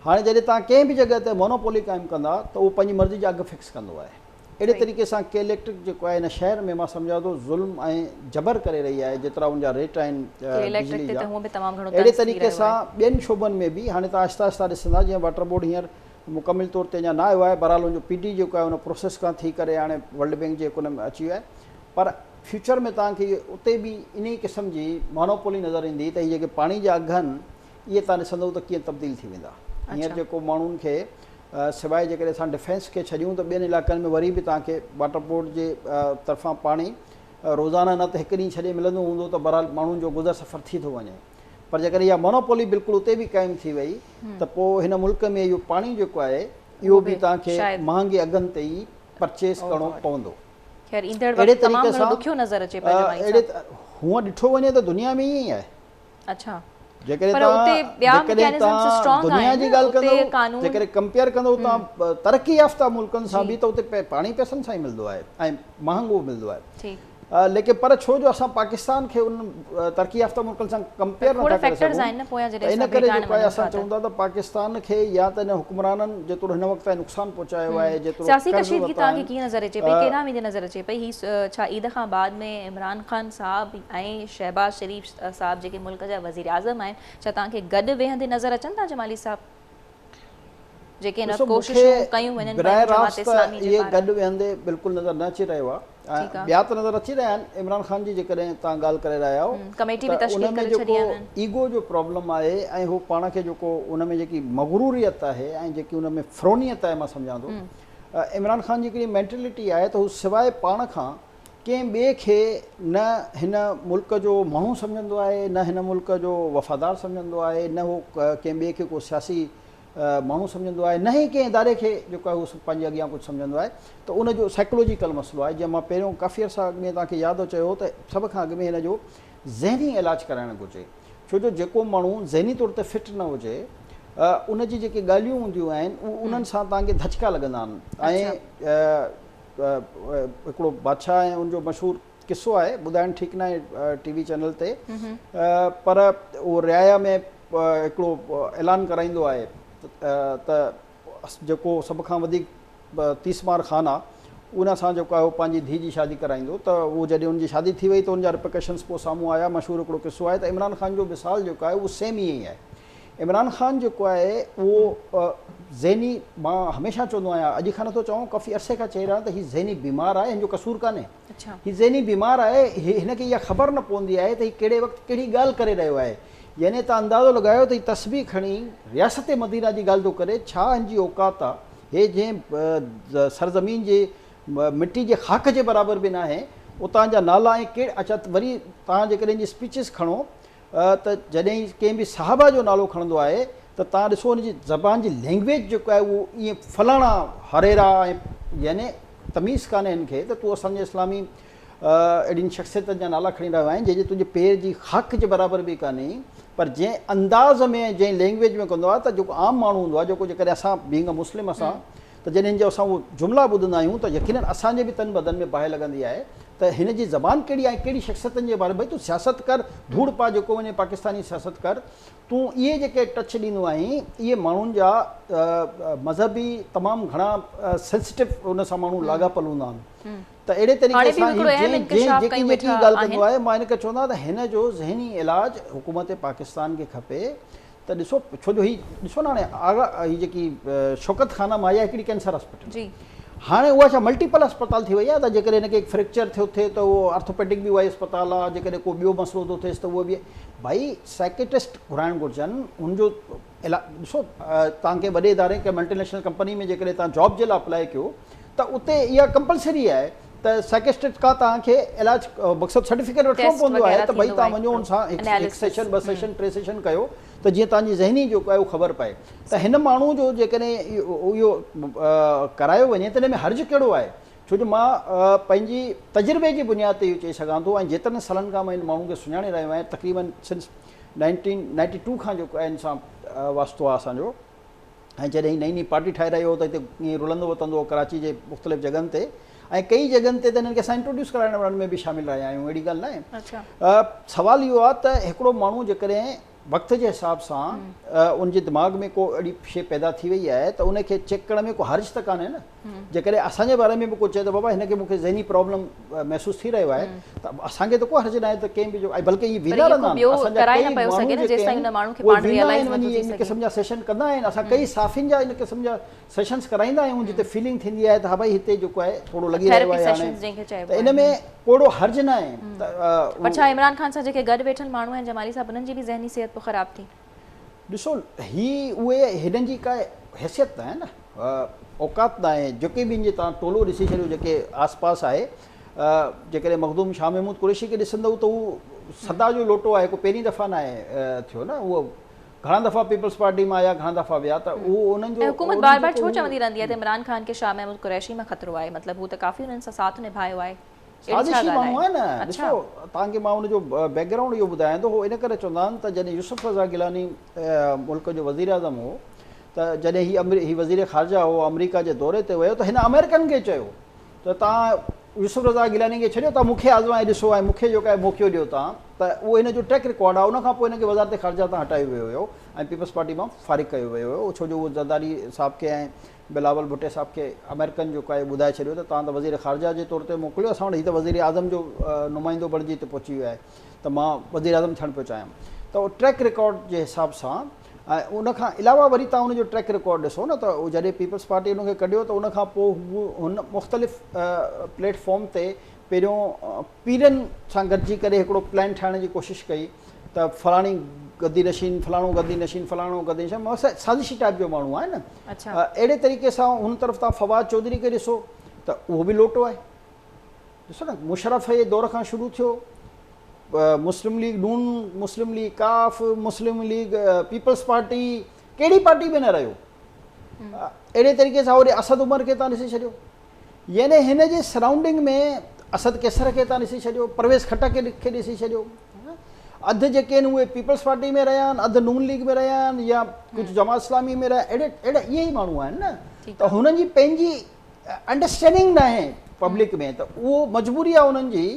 हाणे जॾहिं तव्हां कंहिं बि जॻह ते मोनोपोली क़ाइमु कंदा त उहो पंहिंजी मर्ज़ी जा अघु फिक्स कंदो आहे। अहिड़े तरीक़े सां के इलेक्ट्रिक जेको आहे हिन शहर में मां सम्झां थो ज़ुल्म ऐं जबर करे रही आहे जेतिरा उनजा रेट आहिनि बिजली जा। अहिड़े तरीक़े सां ॿियनि शोबनि में बि हाणे तव्हां आहिस्ता आहिस्ता ॾिसंदा, जीअं वाटर बोर्ड हींअर मुकमिल तौर ते अञा न आयो आहे, बहरहाल उनजो PD जेको आहे उन प्रोसेस खां थी करे हाणे वर्ल्ड बैंक जे हुन में अची वियो आहे। पर फ्यूचर में तव्हांखे उते बि इन ई क़िस्म जी मोनोपोली नज़र ईंदी त हीअ जेके पाणी जा अघ आहिनि इहे तव्हां ॾिसंदव त कीअं तब्दील थी वेंदा। हींअर जेको माण्हुनि खे सवाइ जेकॾहिं असां डिफेंस खे छॾियूं त ॿियनि इलाइक़नि में वरी बि तव्हांखे वाटर बोर्ड जे तरफ़ां पाणी रोज़ाना न त हिकु ॾींहुं छॾे मिलंदो हूंदो त बहरहाल माण्हुनि जो गुज़र सफ़र थी थो वञे। पर जेकॾहिं इहा मोनोपोली बिल्कुलु उते बि क़ाइमु थी वई त पोइ हिन मुल्क में इहो पाणी जेको आहे इहो बि तव्हांखे महांगे अघनि ते ई परचेस करिणो पवंदो। अहिड़े तरीक़े सां हूअं ॾिठो वञे त दुनिया में ईअं ई आहे। अच्छा, जेकॾहिं तव्हां दुनिया जी ॻाल्हि कंदो, जेकॾहिं कंपेयर कंदो तव्हां तरक़ी याफ़्ता मुल्कनि सां बि त उते पाणी पैसनि सां ई मिलंदो आहे ऐं महांगो मिलंदो आहे। लेकिन पर छो जो असां पाकिस्तान खे उन तरक़ी याफ़्ता मुल्कनि सां कंपेयर नथा करे सघूं, इन करे जेको आहे असां चऊं था त पाकिस्तान खे या त हिन हुक्मराननि जेतिरो हिन वक़्तु नुक़सानु पहुचायो आहे, जेतिरो सियासी कशीदगी तव्हांखे कीअं नज़र अचे पई, केॾांहुं वेंदे नज़र अचे पई? ही छा ईद खां बाद में इमरान ख़ान साहब ऐं शहबाज शरीफ़ साहब जेके मुल्क जा वज़ीर आज़म आहिनि, छा तव्हांखे गॾु वेहंदे नज़र अचनि था जमाली साहब? जेके इन कोशिशूं कयूं वञनि जमात इस्लामी जे पारां गॾु वेहंदे बिल्कुलु नज़र न अची रहियो आहे। ॿिया त नज़र अची रहिया आहिनि। इमरान ख़ान जी जेकॾहिं तव्हां ॻाल्हि करे रहिया आहियो त उन में जेको ईगो जो प्रॉब्लम आहे ऐं हू पाण खे जेको उन में जेकी मगरूरियत आहे ऐं जेकी उन में फ़्रोनियत आहे, मां सम्झां थो इमरान ख़ान जी हिकिड़ी मेंटेलिटी आहे त हू सवाइ पाण खां कंहिं ॿिए खे न हिन मुल्क जो माण्हू सम्झंदो आहे, न हिन मुल्क जो वफ़ादार सम्झंदो आहे, न हू कंहिं ॿिए खे को सियासी माण्हू सम्झंदो आहे, न ई कंहिं इदारे खे जेको आहे उहो पंहिंजे अॻियां कुझु सम्झंदो आहे। त उनजो साइकोलॉजिकल मसइलो आहे। जीअं मां पहिरियों काफ़ी अर्सा अॻु में तव्हांखे यादि चयो त सभ खां अॻु में हिन जो ज़हनी इलाजु कराइणु घुरिजे। छो जो जेको माण्हू ज़हनी तौर ते फिट न हुजे उनजी जेके ॻाल्हियूं हूंदियूं आहिनि उन्हनि सां तव्हांखे धचका लॻंदा आहिनि। ऐं हिकिड़ो बादशाह ऐं उनजो मशहूरु किस्सो आहे, ॿुधाइणु ठीकु न आहे TV चैनल ते, पर उहो रियाया में हिकिड़ो ऐलान कराईंदो आहे त जेको सभ खां वधीक तीसमार ख़ान आहे उन सां जेको आहे उहो पंहिंजी धीउ जी शादी कराईंदो। त उहो जॾहिं उनजी शादी थी वई त उनजा रिप्रिकॉशन्स पोइ साम्हूं आया। मशहूरु हिकिड़ो किस्सो आहे त इमरान ख़ान जो मिसाल जेको आहे उहो सेम ईअं ई आहे। इमरान ख़ान जेको आहे उहो ज़हनी, मां हमेशह चवंदो आहियां, अॼु खां नथो चवां, काफ़ी अरसे खां चई रहिया त हीउ ज़हनी बीमार आहे, हिन जो कसूर कान्हे। हीउ ज़हनी बीमार आहे, हिनखे इहा ख़बर न पवंदी आहे त हीउ कहिड़े वक़्तु कहिड़ी ॻाल्हि करे रहियो आहे। यानी तव्हां अंदाज़ो लॻायो त हीउ तस्बीह खणी रियासत मदीना जी ॻाल्हि थो करे, छा हिन जी औकात आहे? हे जंहिं सरज़मीन जे मिटी जे ख़ाक जे बराबरि बि न आहे, उतां जा नाला ऐं कहिड़े अच्छा वरी तव्हां जेकॾहिं जी स्पीचिस खणो त जॾहिं कंहिं बि साहबा जो नालो खणंदो आहे त तव्हां ॾिसो हुनजी ज़बान जी लैंग्वेज जेको आहे उहो ईअं फलाणा हरेरा ऐं यानी तमीज़ कान्हे हिन खे त तूं असांजे इस्लामी अहिड़ियुनि शख़्सियतनि जा नाला खणी रहियो आहिनि जंहिंजे तुंहिंजे पेर जी ख़ाक जे बराबरि बि कान्हे। पर जंहिं अंदाज़ में जंहिं लैंग्वेज में कंदो आहे त जेको आम माण्हू हूंदो आहे, जेको जेकॾहिं असां बीइंग अ मुस्लिम असां त जॾहिं जो असां उहो जुमिला ॿुधंदा आहियूं त यकीनन असांजे बि तन बदन में बाहि लॻंदी आहे त हिन जी ज़बान कहिड़ी आहे, कहिड़ी शख़्सियतनि जे बारे में। भई तूं सियासत कर, धूड़ पा जेको वञे पाकिस्तानी सियासत कर, तूं इहे जेके टच ॾींदो आहीं इहे माण्हुनि जा मज़हबी तमामु घणा सेंसिटिव उन सां माण्हू लाॻापियल हूंदा आहिनि। त अहिड़े तरीक़े हाणे बि सां हिकिड़ो अहम इंकशाफ जेकी कयूं जेकी वेठा ॻाल्हि कंदो आहे मां हिन खे चवंदो त हिन जो ज़हनी इलाज हुकूमत पाकिस्तान खे खपे त ॾिसो छो जो हीउ ॾिसो न हाणे आगा हीअ जेकी शौकत खानम आहे हिकिड़ी कैंसर हॉस्पिटल जी हाणे उहा छा मल्टीपल अस्पताल थी वई आहे त जेकॾहिं हिनखे फ्रैक्चर थियो थिए त उहो ऑर्थोपेडिक बि उहा अस्पताल आहे जेकॾहिं को ॿियो मसइलो थो थिएसि त उहो बि भाई साइकेट्रिस्ट घुराइणु घुरिजनि हुनजो ॾिसो तव्हांखे वॾे इदारे कंहिं मल्टीनेशनल कंपनी में जेकॾहिं तव्हां जॉब जे लाइ अप्लाई कयो त उते इहा कंपलसरी आहे त साइकेट्रिस्ट खां तव्हांखे इलाज मक़सदु सर्टिफिकेट वठिणो पवंदो आहे त भई तव्हां वञो हुन सां हिकु सेशन 2 सेशन 3 सेशन कयो त जीअं तव्हांजी ज़हनी जेको आहे उहो ख़बर पए त हिन माण्हू जो जेकॾहिं इहो करायो वञे त हिन में हर्ज़ु कहिड़ो आहे छो जो मां पंहिंजी तजुर्बे जी बुनियाद ते इहो चई सघां थो ऐं जेतिरनि सालनि खां मां हिन माण्हू खे सुञाणे रहियो आहियां तक़रीबन सिंस 1992 खां जेको आहे हिन सां वास्तो आहे असांजो ऐं जॾहिं नई नई पार्टी ठाहे रहियो हो त हिते ईअं रुलंदो वतंदो कराची जे मुख़्तलिफ़ जॻहनि ते ऐं कई जॻहनि ते त हिननि खे असां इंट्रोड्यूस कराइण वारनि में बि शामिलु रहिया आहियूं अहिड़ी ॻाल्हि न आहे सवालु इहो आहे त हिकिड़ो माण्हू जेकॾहिं वक़्त जे हिसाब सां उनजे दिमाग़ में को अहिड़ी शइ पैदा थी वई आहे त उनखे चेक करण में को हर्ज़ त कान्हे न जेकॾहिं असांजे बारे में बि को चए त बाबा हिनखे मूंखे ज़हनी प्रॉब्लम महसूसु थी रहियो आहे त असांखे त को हर्ज़ न आहे त कंहिं बि जो बल्कि इहे वेंदा रहंदा क़िस्म जा सेशन कंदा आहिनि असां कई साफ़िन जा इन क़िस्म जा सेशन्स कराईंदा आहियूं जिते फीलिंग थींदी आहे त हा भाई हिते जेको आहे थोरो लॻी रहियो आहे हाणे त इन में कोड़ो हर्ज़ न आहे पर छा इमरान खान सां जेके गॾु वेठल माण्हू आहिनि जमाली साहब उन्हनि जी बि ज़हनी सिहत पोइ ख़राब थी ॾिसो ही उहे हिननि जी का हैसियत न आहे न औकात न आहे जेके बि जे तव्हां टोलो ॾिसी छॾियो जेके आसपास आहे जेकॾहिं मखदूम शाह महमूद कुरैशी खे ॾिसंदव त उहो सदा जो लोटो आहे को पहिरीं दफ़ा न आहे थियो न उहो घणा दफ़ा पीपल्स पार्टी में आया घणा दफ़ा विया त उहो उन्हनि जो हुकूमत बार बार छो चवंदी रहंदी आहे त इमरान खान खे शाह महमूद कुरैशी में ख़तरो आहे मतिलबु हू त काफ़ी उन्हनि सां साथ निभायो आहे साज़िशी माण्हू आहे न ॾिसो तव्हांखे मां हुनजो बैकग्राउंड इहो ॿुधायां थो हो इन करे चवंदा आहिनि त जॾहिं यूसुफ रज़ा गिलानी मुल्क जो वज़ीर आज़म हो त जॾहिं हीउ वज़ीर ख़ारजा हो अमरीका जे दौरे ते वियो त हिन अमेरिकन खे चयो त तव्हां यूसुफ रज़ा गिलानी खे छॾियो तव्हां मूंखे आज़माए ॾिसो ऐं मूंखे जेको आहे मौक़ो ॾियो तव्हां त उहो हिन जो ट्रैक रिकॉर्ड आहे उनखां पोइ हिनखे वज़ारत ख़ारजा तां हटायो वियो हुयो ऐं पीपल्स पार्टी मां फ़ारिग़ कयो वियो हुयो छो जो उहो ज़रदारी साहिब खे ऐं बिलावल भुट्टे साहिब खे अमेरिकन जेको आहे ॿुधाए छॾियो त तव्हां त वज़ीर ख़ारजा जे तौर ते मोकिलियो असां वटि हीउ त वज़ीर आज़म जो नुमाइंदो बणिजी हिते पहुची वियो आहे त मां वज़ीर आज़म थियणु पियो चाहियां त उहो ट्रैक रिकॉर्ड जे हिसाब सां ऐं उनखां अलावा वरी तव्हां उनजो ट्रैक रिकॉर्ड ॾिसो न त उहो जॾहिं पीपल्स पार्टी उनखे कढियो त उनखां पोइ हू हुन मुख़्तलिफ़ प्लेटफॉर्म ते पहिरियों पीरनि सां गॾिजी करे हिकिड़ो प्लान ठाहिण जी कोशिशि कई त फलाणी गद्दी नशीन फलाणो गद्दी नशीन फलाणो गद्दी नशीन साज़िशी टाइप जो माण्हू आहे न अहिड़े तरीक़े सां हुन तरफ़ तव्हां फवाद चौधरी खे ॾिसो त उहो बि लोटो आहे ॾिसो न मुशरफ जे दौर खां शुरू थियो मुस्लिम लीग नून मुस्लिम लीग काफ मुस्लिम लीग पीपल्स पार्टी कहिड़ी पार्टी में न रहियो अहिड़े तरीक़े सां वरी असद उमर खे तव्हां ॾिसी छॾियो यानी हिन जे सराउंडिंग में असद केसर खे तव्हां ॾिसी छॾियो परवेज़ खटक खे ॾिसी छॾियो अधु जेके आहिनि उहे पीपल्स पार्टी में रहिया आहिनि अधु नून लीग में रहिया आहिनि या कुझु जमात इस्लामी में रहिया अहिड़ा इहे ई माण्हू आहिनि न त हुननि जी पंहिंजी अंडरस्टैंडिंग न आहे पब्लिक में त उहो मजबूरी आहे उन्हनि जी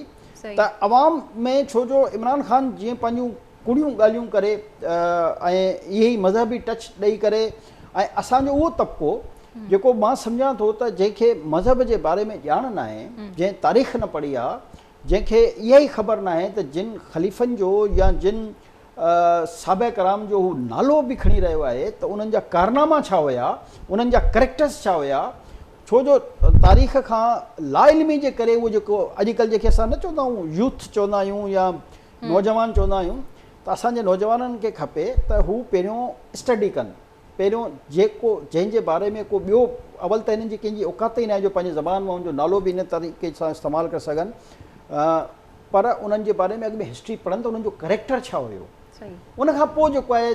त अवाम में छो जो इमरान ख़ान जीअं पंहिंजूं कुड़ियूं ॻाल्हियूं करे ऐं इहे ई मज़हबी टच ॾेई करे ऐं असांजो उहो तबिको जेको मां सम्झां थो त जंहिंखे मज़हब जे बारे में ॼाण न आहे जंहिं तारीख़ न पढ़ी आहे जंहिंखे इहा ई ख़बर न आहे त जिन ख़लीफ़नि जो या जिन साहिब कराम जो हू नालो बि खणी रहियो आहे त उन्हनि जा कारनामा छा हुया उन्हनि जा करेक्टर्स छा हुया छो जो तारीख़ खां लाइल्मी जे करे उहो जेको अॼुकल्ह जेके असां न चवंदा आहियूं यूथ चवंदा आहियूं या नौजवान चवंदा आहियूं त असांजे नौजवाननि खे खपे त हू पहिरियों स्टडी कनि पहिरियों जेको जंहिंजे बारे में को ॿियो अवल त हिननि जी कंहिंजी औकात ई न आहे जो पंहिंजी ज़बान मां हुनजो नालो बि इन तरीक़े सां इस्तेमालु करे सघनि पर उन्हनि जे बारे में अॻु में हिस्ट्री पढ़नि त उन्हनि जो करेक्टर छा हुयो उनखां पोइ जेको आहे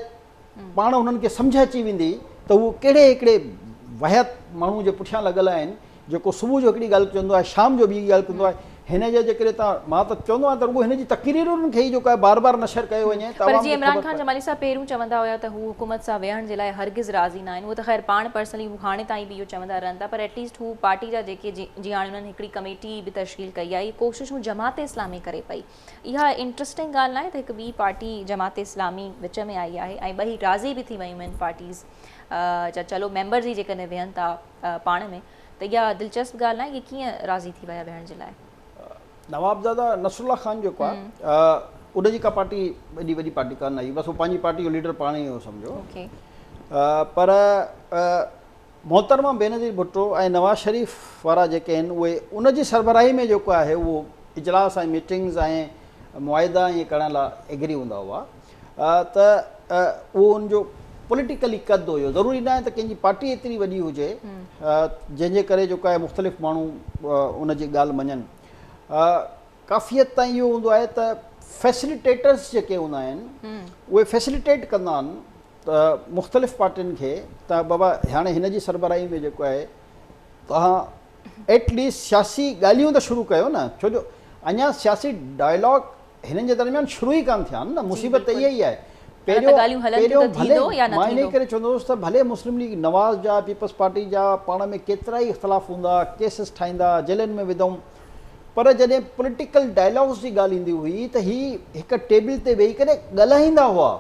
पाण उन्हनि खे सम्झ अची वेंदी त उहो कहिड़े हिकिड़े वहत माण्हू जे पुठियां लॻल आहिनि जेको सुबुह जो हिकिड़ी ॻाल्हि चवंदो आहे शाम जो ॿी ॻाल्हि कंदो आहे हिन जे जेकॾहिं तव्हां मां त चवंदो आहियां त रुॻो हिन जी तक़रीरुनि खे ई जेको आहे बार बार नशर कयो वञे पर जीअं इमरान खान जमाली साहब पहिरियों चवंदा हुया त हू हुकूमत सां वेहण जे लाइ हरगिज़ राज़ी न आहिनि उहो त ख़ैर पाण पर्सनली हू हाणे ताईं बि इहो चवंदा रहनि था पर एटलीस्ट हू पार्टी जा जेके जीअं हाणे उन्हनि हिकिड़ी कमेटी बि तश्कील कई आहे इहा कोशिशूं जमात इस्लामी करे पई इहा इंट्रस्टिंग ॻाल्हि न आहे त हिकु ॿी पार्टी जमात इस्लामी विच में आई आहे ऐं ॿई राज़ी बि थी वियूं आहिनि पार्टीज़ चलो मेंबर्स ई जेकॾहिं वेहनि था पाण में त इहा दिलचस्प ॻाल्हि आहे, इहे कीअं राज़ी थी विया वेहण जे लाइ? नवाबज़ादा नसरुल्ला ख़ान जेको आहे उनजी का पार्टी एॾी वॾी पार्टी कान आई, बसि उहो पंहिंजी पार्टी जो लीडर पाण ई हो सम्झो। पर मोहतरमा बेनज़ीर भुट्टो ऐं नवाज़ शरीफ़ वारा जेके आहिनि उहे उनजी सरबराही में जेको आहे उहो इजलास ऐं मीटिंग्स ऐं मुआइदा ईअं करण लाइ एग्री हूंदा हुआ। त उहो उनजो पॉलिटिकली कद हुयो, ज़रूरी न आहे त कंहिंजी पार्टी एतिरी वॾी हुजे जंहिंजे करे जेको आहे मुख़्तलिफ़ माण्हू उनजी ॻाल्हि मञनि। काफ़ियत ताईं इहो हूंदो आहे त फैसिलिटेटर्स जेके हूंदा आहिनि उहे फैसिलिटेट कंदा आहिनि त मुख़्तलिफ़ पार्टियुनि खे त बाबा हाणे हिन जी सरबराही में जेको आहे तव्हां एटलीस्ट सियासी ॻाल्हियूं त शुरू कयो न, छो जो अञा सियासी डायलॉग हिननि जे दरमियान शुरू ई कान थिया आहिनि न। मुसीबत त इहा ई आहे। पहिरियों मां इन करे चवंदो हुउसि त भले मुस्लिम लीग नवाज़ जा पीपल्स पार्टी जा पाण में केतिरा ई इख़्तिलाफ़ हूंदा, केसिस ठाहींदा, जेलनि में विधऊं, पर जॾहिं पॉलिटिकल डायलॉग्स जी ॻाल्हि ईंदी हुई त ही हिकु टेबल ते वेही करे ॻाल्हाईंदा हुआ।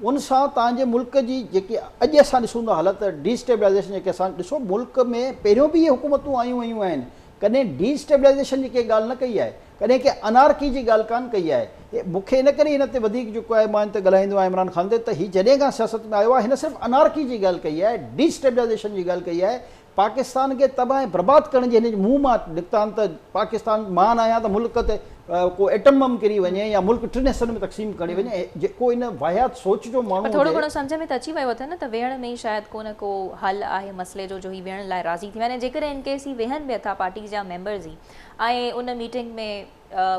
उन सां तव्हांजे मुल्क जी जेकी अॼु असां ॾिसूं था हालति डिस्टेबलाइज़ेशन जेके असां ॾिसो मुल्क में पहिरियों बि इहे हुकूमतूं आयूं वयूं आहिनि, कॾहिं डिस्टेबलाइज़ेशन जी कंहिं ॻाल्हि न कई आहे, कॾहिं कंहिं अनारकी जी ॻाल्हि कान कई आहे। मूंखे इन करे हिन ते वधीक जेको आहे मां हिन ते ॻाल्हाईंदो आहियां इमरान ख़ान ते त हीउ जॾहिं खां सियासत में आयो आहे हिन सिर्फ़ु अनारकी जी ॻाल्हि कई आहे, डिस्टेबलाइज़ेशन जी ॻाल्हि कई आहे। पाकिस्तान खे तबाह ऐं बर्बाद करण जे हिन जे मुंहुं मां निकिता आहिनि त पाकिस्तान मान आया त मुल्क ते को एटम बम किरी वञे या मुल्क टिनि हिसनि में तक़सीम करे वञे। जेको इन वाहियात सोच जो माण्हू थोरो घणो सम्झ में त अची वियो अथनि न त वेहण में ई शायदि को न को हल आहे मसइले जो ही वेहण लाइ राज़ी थी वञे। जेकर इन केस ही वेहनि बि था पार्टी जा मेंबर्स ई ऐं उन मीटिंग में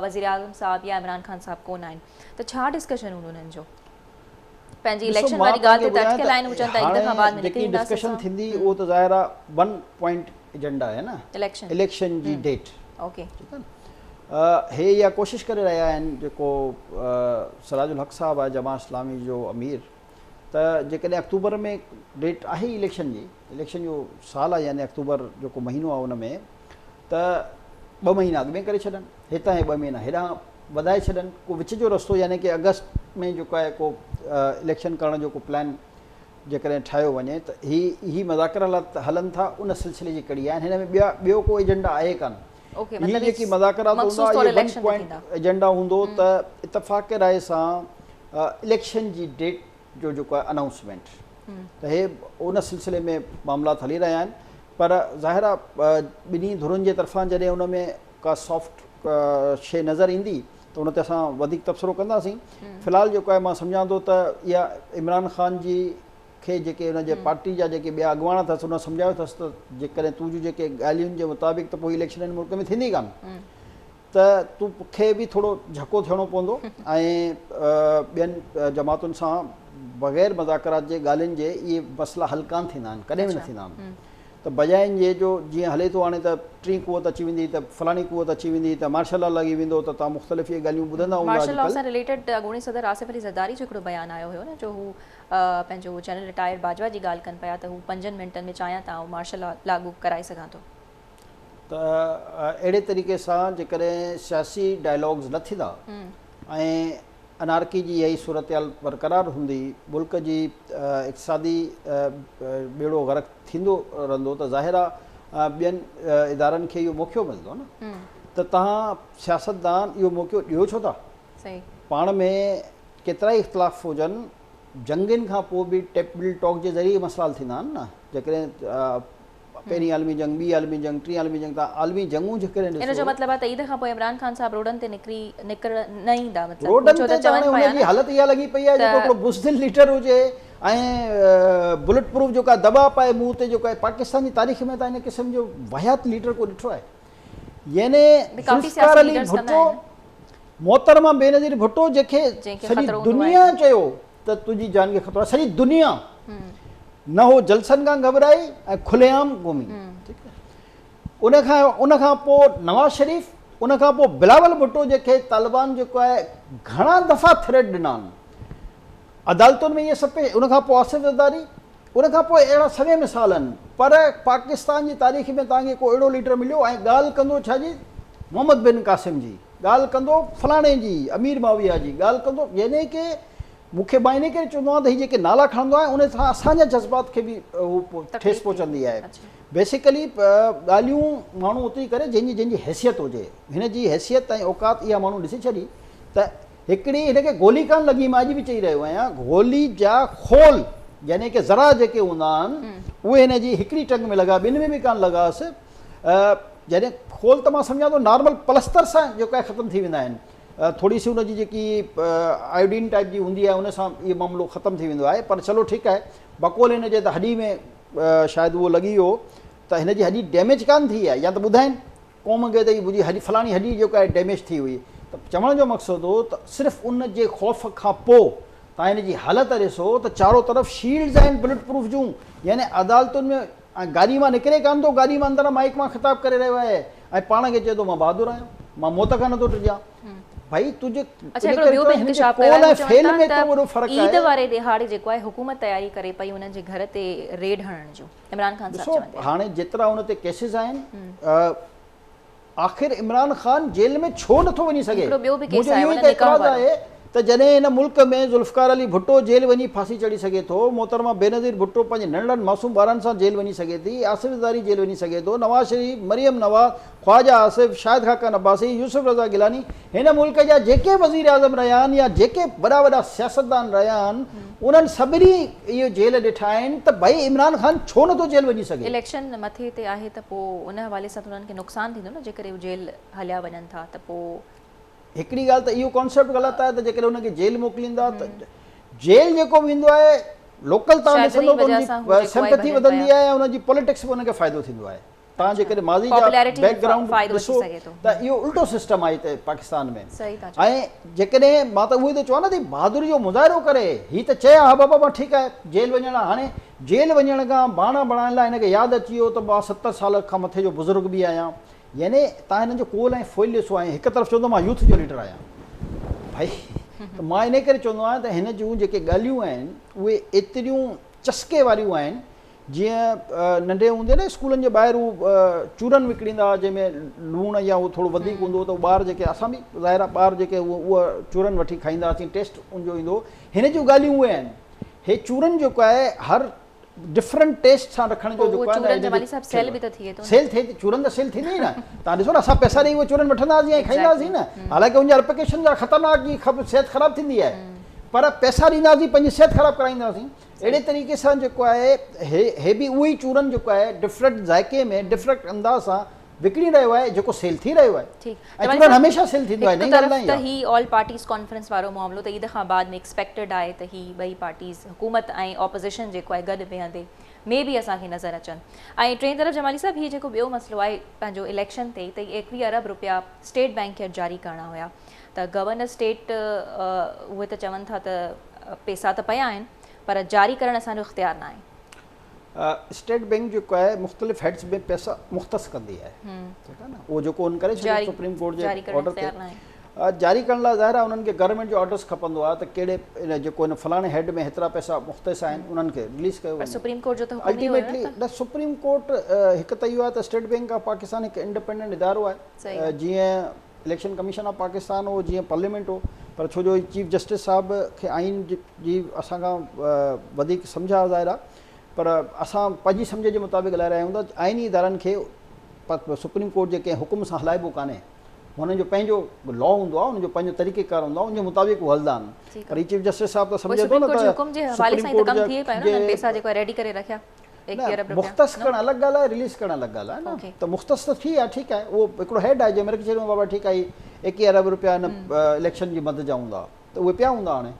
वज़ीर आज़म साहब या इमरान ख़ान साहब कोन आहिनि त छा डिस्कशन हूंदो उन्हनि जो? पंहिंजी इलेक्शन वारी ॻाल्हि ते अटकियल आहिनि, चवनि था हिकु दफ़ा बाद में निकिरी ईंदासीं। डिस्कशन थींदी उहो त ज़ाहिर आहे वन पॉइंट एजेंडा आहे न, इलेक्शन जी डेट। ओके, ठीकु आहे न। हे इहा कोशिशि करे रहिया आहिनि जेको सराजुल हक़ साहब आहे जमात इस्लामी जो अमीर, त जेकॾहिं अक्टूबर में डेट आहे इलेक्शन जी, इलेक्शन जो साल आहे यानी अक्टूबर जेको महीनो आहे उन में, त 2 महीना अॻु में करे छॾनि, हितां 2 महीना हेॾां वधाए छॾनि, को विच जो रस्तो यानी कि अगस्त में जेको आहे को इलेक्शन करण जो को प्लान जेकॾहिं ठाहियो वञे त ही मज़ाकर हलनि था उन सिलसिले जी कड़ी आहे। हिन में ॿियो को एजेंडा आहे कान। हीअ जेकी मज़ाकरात हूंदा इहे 1 पॉइंट एजेंडा हूंदो त इतफ़ाक़ राय सां इलेक्शन जी डेट जो जेको आहे अनाउंसमेंट, त हे उन सिलसिले में मामलात हली रहिया आहिनि। पर ज़ाहिर आहे ॿिन्ही धुरुनि जे तरफ़ां जॾहिं उन में का सॉफ्ट शइ नज़र ईंदी त उन ते असां वधीक तबसरो कंदासीं। फ़िलहालु जेको आहे मां सम्झां थो त इहा इमरान ख़ान जी खे जेके हुनजे पार्टी जा जेके ॿिया अॻुवान अथसि उन सम्झायो अथसि त जेकॾहिं तुंहिंजूं जेके ॻाल्हियुनि जे मुताबिक़ त पोइ इलेक्शन मुल्क में थींदी कान, त तोखे बि थोरो झको थियणो पवंदो ऐं ॿियनि जमातुनि सां बग़ैर मज़ाकरात जे ॻाल्हियुनि जे इहे मसइला हल कान थींदा आहिनि, कॾहिं बि न थींदा आहिनि। त बजाइनि जे जो जीअं हले थो हाणे त टीं कुवत अची वेंदी त फलाणी कुवत अची वेंदी त मार्शल लॉ लॻी वेंदो त तव्हां मुख़्तलिफ़ इहे ॻाल्हियूं ॿुधंदा हूंदा। मार्शल लॉ सां रिलेटेड अॻूणी सदर आसिफ अली ज़रदारी जो हिकिड़ो बयानु आयो हुयो न, जो हू पंहिंजो जनरल रिटायर्ड बाजवा जी ॻाल्हि कनि पिया त हू 5 मिंटनि में चाहियां था ऐं मार्शल लॉ लागू कराए सघां थो। त अहिड़े तरीक़े सां जेकॾहिं सियासी डायलॉग्स न थींदा ऐं अनारकी जी इहा ई सूरत हाल बरक़रार हूंदी, मुल्क जी इक़्तिसादी बेड़ो ग़र्क़ थींदो रहंदो त ज़ाहिर आहे ॿियनि इदारनि खे इहो मौक़ो मिलंदो न। त तव्हां सियासतदान इहो मौक़ो ॾियो छो था? सही, पाण में केतिरा ई इख़्तिलाफ़ हुजनि, जंगनि खां पोइ बि टेबल टॉक जे ज़रिए मसइला हल थींदा आहिनि न। जेकॾहिं पहिरीं आलमी जंग, ॿी आलमी जंग, टीं आलमी जंग, तव्हां आलमी जंगूं जेकॾहिं इन जो मतिलबु आहे त ईद खां पोइ इमरान ख़ान साहब रोडनि ते निकिर न ईंदा, मतिलबु रोडनि ते चवनि पिया हुनजी हालत इहा लॻी पई आहे जेको हिकिड़ो बुज़दिल लीडर हुजे ऐं बुलेट प्रूफ जेका दॿा पाए मुंहुं ते जेको आहे। पाकिस्तान जी तारीख़ में त इन क़िस्म जो वाहियात लीडर को ॾिठो आहे। यानी ज़ुल्फ़िकार अली भुट्टो, मोहतरमा बेनज़ीर भुट्टो जंहिंखे सॼी दुनिया चयो त तुंहिंजी जान खे ख़तरो आहे, सॼी दुनिया न हो जलसनि खां घबराई ऐं खुलेआम घुमी। उन खां पोइ नवाज़ शरीफ़, उन खां पोइ बिलावल भुट्टो जंहिंखे तालिबान जेको आहे घणा दफ़ा थ्रेट ॾिना आहिनि अदालतुनि में, इहे सभु। उन खां पोइ आसिफ ज़रदारी, उन खां पोइ अहिड़ा सभई मिसाल आहिनि। पर पाकिस्तान जी तारीख़ में तव्हांखे को अहिड़ो लीडर मिलियो ऐं ॻाल्हि कंदो छाजी मोहम्मद बिन कासिम जी, ॻाल्हि कंदो फलाणे जी, अमीर माविया जी ॻाल्हि कंदो, यानी कि मूंखे मां इन करे चवंदो आहियां त हीअ जेके नाला खणंदो आहे उन सां असांजा जज़्बात खे बि ठेस पहुचंदी आहे। बेसिकली ॻाल्हियूं माण्हू उते ई करे जंहिंजी हैसियत हुजे। हिन जी हैसियत ऐं औकात इहा माण्हू ॾिसी छॾी त हिकिड़ी हिनखे गोली कान लॻी। मां अॼु बि चई रहियो आहियां, गोली जा खोल यानी कि ज़रा जेके हूंदा आहिनि उहे हिन जी हिकिड़ी टंग में लॻा, ॿिनि में बि कान लॻासि। जॾहिं खोल त मां सम्झां थो नॉर्मल प्लस्तर सां जेको आहे ख़तमु थी वेंदा आहिनि। थोरी सी हुनजी जेकी आयोडीन टाइप जी हूंदी आहे उन सां इहो मामिलो ख़तमु थी वेंदो आहे। पर चलो ठीकु आहे, बकोल हिन जे त हॾी में शायदि उहो लॻी वियो त हिन जी हॾी डैमेज कान थी आहे, या त ॿुधाइनि क़ौम खे त इहा मुंहिंजी हॾी फलाणी हॾी जेका आहे डैमेज थी हुई। त चवण जो मक़सदु हो त सिर्फ़ु उन जे ख़ौफ़ खां पोइ तव्हां हिन जी हालत ॾिसो त चारो तरफ़ शील्ड्स आहिनि बुलेट प्रूफ जूं। यानी अदालतुनि में गाॾी मां निकिरे कान थो, गाॾी मां अंदरि माइक मां ख़िताबु करे रहियो आहे ऐं पाण खे चए थो मां बहादुर आहियां, मां मौत खां नथो टिजां। भाई तुंहिंजे ईद वारे दिहाड़े जेको आहे हुकूमत तयारी करे पई उन्हनि जे घर ते रेड हणण जो, इमरान खान साहब चवंदे हाणे जेतिरा उन ते केसिस आहिनि, आख़िर इमरान खान जेल में छो नथो वञी सघे? मुंहिंजो इहो ई एतिराज़ आहे त जॾहिं हिन मुल्क में ज़ुल्फ़िकार अली भुट्टो जेल वञी फांसी चढ़ी सघे थो, मोहतरमा बेनज़ीर भुट्टो पंहिंजे नंढड़नि मासूम ॿारनि सां जेल वञी सघे थी, आसिफ़ ज़ारी जेल वञी सघे थो, नवाज़ शरीफ़, मरियम नवाज़, ख्वाजा आसिफ़, शाहिद खाक़ान अब्बासी, यूसुफ रज़ा गिलानी, हिन मुल्क जा जेके वज़ीर आज़म रहिया आहिनि या जेके वॾा वॾा सियासतदान रहिया आहिनि उन्हनि सभिनी इहो जेल ॾिठा आहिनि त भई इमरान खान छो नथो जेल वञी सघे? इलेक्शन मथे ते आहे त पोइ उन हवाले सां उन्हनि खे नुक़सानु थींदो न जेकर उहे जेल हलिया वञनि था त पोइ हिकिड़ी ॻाल्हि त इहो कॉन्सेप्ट ग़लति आहे त जेकर हुनखे जेल मोकिलींदा त जेल जेको बि ईंदो आहे लोकल तव्हां ॾिसंदो त सिंपैथी वधंदी आहे ऐं हुनजी पॉलिटिक्स बि हुनखे फ़ाइदो थींदो आहे। तव्हां जेकॾहिं माज़ी जा बैकग्राउंड ॾिसो त इहो उल्टो सिस्टम आहे हिते पाकिस्तान में। ऐं जेकॾहिं मां त उहो ई त चवां न थी बहादुरी जो मुज़ाहिरो करे, हीअ त चए हा बाबा मां ठीकु आहे जेल वञण, हाणे जेल वञण खां बहाना बणाइण लाइ हिनखे यादि अची वियो त मां 70 साल खां मथे जो बुज़ुर्ग बि आहियां। यानी तव्हां हिननि जो कोल ऐं फोइल ॾिसो ऐं हिकु तरफ़ चवंदो मां यूथ जो लीडर आहियां। भाई त मां इन करे चवंदो आहियां त हिन जूं जेके ॻाल्हियूं आहिनि उहे एतिरियूं चस्के वारियूं आहिनि। जीअं नंढे हूंदे न स्कूलनि जे ॿाहिरि चूरनि विकिणींदा हुआ जंहिंमें लूणु या उहो थोरो वधीक हूंदो त ॿार जेके असां बि ज़ाहिर आहे ॿार जेके उहा चूरनि वठी खाईंदा हुआसीं, टेस्ट उनजो ईंदो। हिन जूं ॻाल्हियूं उहे आहिनि। हे चूरनि जेको आहे हर डिफरेंट टेस्ट सां रखण जो जेको आहे सेल थिए, चूरनि जा सेल थींदी न। तव्हां ॾिसो न असां पैसा ॾेई उहे चूरनि वठंदासीं ऐं खाईंदासीं न, हालांकि उनजा रिप्लिकेशन जा ख़तरनाक जी सिहत ख़राबु थींदी आहे, पर पैसा ॾींदासीं पंहिंजी सिहत ख़राबु कराईंदासीं। अहिड़े तरीक़े सां जेको आहे हे बि उहो ई चूरनि जेको आहे डिफरेंट ज़ाइके में डिफरेंट अंदाज़ सां विकिणी रहियो आहे जेको सेल थी रहियो आहे। ऐं चूरनि हमेशह सेल थींदो आहे। त ही ऑल पार्टीज़ कॉन्फ्रेंस वारो मामिलो त ईद खां बाद में एक्सपेक्टेड आहे त ही ॿई पार्टीज़ हुकूमत ऐं ऑपोज़िशन जेको आहे गॾु वेहंदे में बि असांखे नज़र अचनि। ऐं टे तरफ़ जमाली साहब हीअ जेको ॿियो मसइलो आहे पंहिंजो इलेक्शन ते त 21 अरब रुपया स्टेट बैंक खे जारी करणा हुया त गवर्नर स्टेट उहे त चवनि था त पैसा त पिया आहिनि पर जारी करणु असांजो इख़्तियार न आहे। स्टेट बैंक जेको आहे मुख़्तलिफ़ हेड्स में पैसा मुख़्तस कंदी आहे, ठीकु आहे न। उहो जेको उन करे छॾियो सुप्रीम कोर्ट जे ऑर्डर ते जारी करण लाइ ज़ाहिर आहे उन्हनि खे गवर्नमेंट जो ऑर्डर्स खपंदो आहे त कहिड़े जेको हिन फलाणे हेड में हेतिरा पैसा मुख़्तस आहिनि उन्हनि खे रिलीज़ कयो वञे। सुप्रीम कोर्ट जो त अल्टीमेटली न सुप्रीम कोर्ट हिकु त इहो आहे त स्टेट बैंक ऑफ पाकिस्तान हिकु इंडिपेंडेंट इदारो आहे, जीअं इलेक्शन कमीशन ऑफ पाकिस्तान हो, जीअं पार्लियामेंट हो। पर छो जो चीफ जस्टिस साहब खे आइन जी असांखां वधीक सम्झ आहे ज़ाहिर आहे, पर असां पंहिंजी सम्झ जे मुताबिक़ ॻाल्हाए रहिया आहियूं त आइनी इदारनि खे सुप्रीम कोर्ट जे कंहिं हुकुम सां हलाइबो कान्हे। हुननि जो पंहिंजो लॉ हूंदो आहे, हुनजो पंहिंजो तरीक़ेकार हूंदो आहे, उनजे मुताबिक़ उहे हलंदा आहिनि। पर चीफ जस्टिस साहब त सम्झे थो न मुख़्तस करणु अलॻि ॻाल्हि आहे, रिलीज़ करणु अलॻि ॻाल्हि आहे न। त मुख़्तस त थी आहे, ठीकु आहे, उहो हिकिड़ो हेड आहे जंहिंमें रखी छॾियो बाबा ठीकु आहे 21 अरब रुपया हिन इलेक्शन जी मद जा हूंदा त उहे पिया हूंदा हाणे।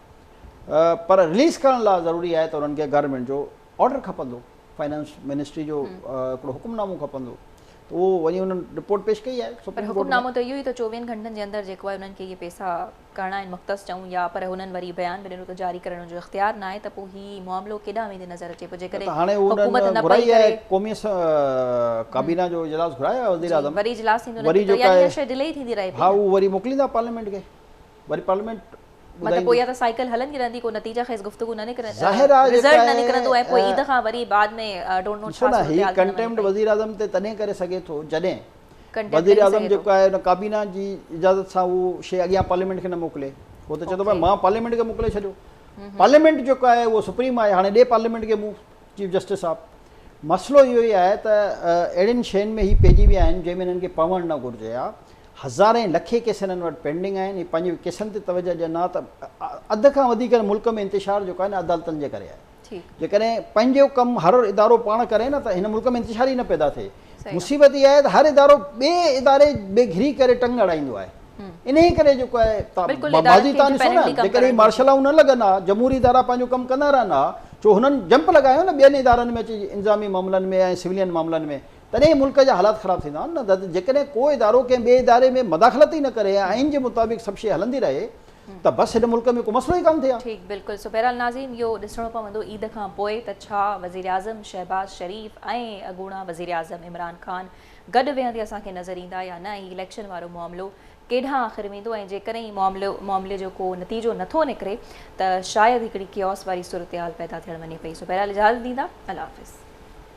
पर रिलीज़ करण लाइ ज़रूरी आहे त उन्हनि खे गवर्नमेंट जो ऑर्डर खपंदो, फाइनेंस मिनिस्ट्री जो हिकिड़ो हुकुमनामो खपंदो, त उहो वञी हुननि रिपोर्ट पेश कई आहे। हुकुमनामो त इहो ई त 24 घंटनि जे अंदरि जेको आहे उन्हनि खे इहे पैसा करणा आहिनि मुख़्तस चऊं या, पर हुननि वरी बयान बि ॾिनो त जारी करण जो इख़्तियार न आहे, त पोइ हीउ मामिलो केॾां वेंदे नज़र अचे पियो जेकॾहिं हाणे हुकूमत न पई करे क़ौमी काबीना जो इजलास घुरायो आहे वज़ीर आज़म, वरी इजलास थींदो वरी जो शइ डिले थींदी रहे। हा उहो वरी मोकिलींदा पार्लियामेंट खे, वरी पार्लियामेंट मतलब पोइ या त साइकिल हलंदी रहंदी, को नतीजा खेस गुफ्तगू न निकिरंदी, रिज़ल्ट न निकिरंदो आहे, पोइ ईद खां वरी बाद में डोंट नो छा ही कंटेम्प्ट वज़ीर आज़म ते तॾहिं करे सघे थो जॾहिं वज़ीर आज़म जेको आहे हुन काबीना जी इजाज़त सां उहो शइ अॻियां पार्लियामेंट खे न मोकिले। उहो त चए थो भाई मां पार्लियामेंट खे मोकिले छॾियो, पार्लियामेंट जेको आहे उहो सुप्रीम आहे, हाणे ॾे पार्लियामेंट खे मूं चीफ जस्टिस साहब। मसइलो इहो ई आहे त अहिड़ियुनि शयुनि में ही पइजी विया आहिनि जंहिंमें हिननि खे पवणु न घुरिजे हा। हज़ारे लखे केस हिननि वटि पेंडिंग आहिनि, पंहिंजे केसनि ते तवजो ॾियनि हा त अधु खां वधीक मुल्क में इंतिशार जेको आहे न अदालतनि जे करे आहे। जेकॾहिं पंहिंजो कमु हर इदारो पाण करे न त हिन मुल्क में इंतिशार ई न पैदा थिए। मुसीबत इहा आहे त हर इदारो ॿिए इदारे में घिरी करे टंग अड़ाईंदो आहे। इन ई करे जेको आहे बाज़ी तव्हां ॾिसो न, जेकॾहिं मार्शलाऊं न लॻनि हा, जमहूरी इदारा पंहिंजो कमु कंदा रहंदा, छो हुननि जंप लॻायो न ॿियनि इदारनि में अची इंतिज़ामी मामलनि में ऐं सिविलियन मामलनि में, तॾहिं मुल्क जा हालात ख़राब थींदा आहिनि न। जेकॾहिं को इदारो कंहिं ॿिए इदारे में मदाख़लत ई न करे ऐं आइन जे मुताबिक़ सभु शइ हलंदी रहे त बसि हिन मुल्क में को मसइलो ई कान थिए। ठीकु, बिल्कुलु। सो बहरहाल नाज़रीन, इहो ॾिसणो पवंदो ईद खां पोइ त छा वज़ीर आज़म शहबाज़ शरीफ़ ऐं अॻूणा वज़ीर आज़म इमरान ख़ान गॾु वेहंदे असांखे नज़र ईंदा या न, ऐं इलेक्शन वारो मामिलो केॾांहुं आख़िर वेंदो, ऐं जेकॾहिं मामले जो को नतीजो नथो निकिरे त शायदि हिकिड़ी कियोस वारी सूरत हाल पैदा थियणु वञे पई। सो बहरहाल इजाज़त ॾींदा, अल्लाह हाफ़िज़।